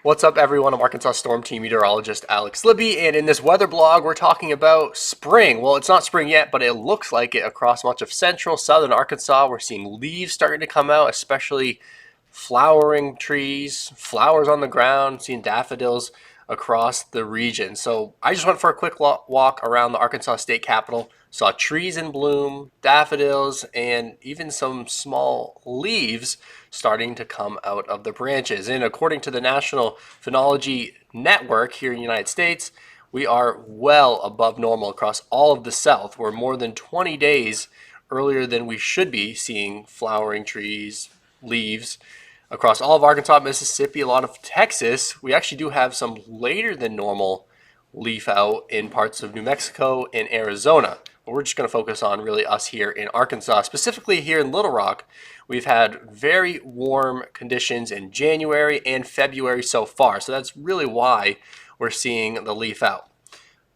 What's up, everyone? I'm Arkansas Storm Team Meteorologist Alex Libby, and in this weather blog, we're talking about spring. Well, it's not spring yet, but it looks like it across much of central, southern Arkansas. We're seeing leaves starting to come out, especially flowering trees, flowers on the ground, seeing daffodils across the region. So I just went for a quick walk around the Arkansas State Capitol, saw trees in bloom, daffodils, and even some small leaves starting to come out of the branches. And according to the National Phenology Network here in the United States, we are well above normal across all of the South. We're more than 20 days earlier than we should be seeing flowering trees, leaves across all of Arkansas, Mississippi, a lot of Texas. We actually do have some later than normal leaf out in parts of New Mexico and Arizona. But we're just going to focus on really us here in Arkansas. Specifically here in Little Rock, we've had very warm conditions in January and February so far. So that's really why we're seeing the leaf out.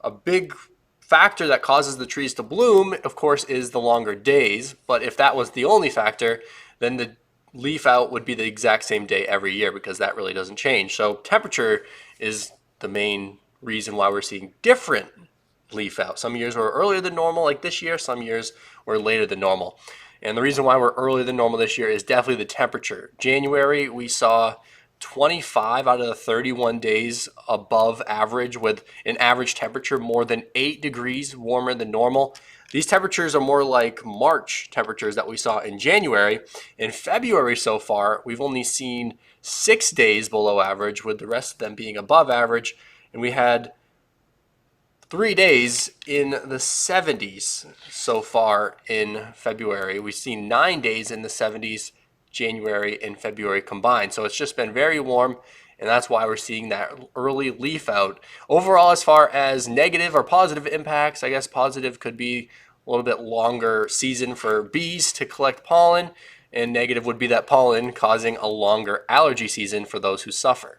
A big factor that causes the trees to bloom, of course, is the longer days. But if that was the only factor, then the leaf out would be the exact same day every year, because that really doesn't change. So temperature is the main reason why we're seeing different leaf out. Some years were earlier than normal, like this year. Some years were later than normal. And the reason why we're earlier than normal this year is definitely the temperature. January, we saw 25 out of the 31 days above average, with an average temperature more than 8 degrees warmer than normal. These temperatures are more like March temperatures that we saw in January. In February so far, we've only seen 6 days below average, with the rest of them being above average. And we had 3 days in the 70s so far in February. We've seen 9 days in the 70s, January and February combined. So it's just been very warm, and that's why we're seeing that early leaf out. Overall, as far as negative or positive impacts, I guess positive could be a little bit longer season for bees to collect pollen, and negative would be that pollen causing a longer allergy season for those who suffer.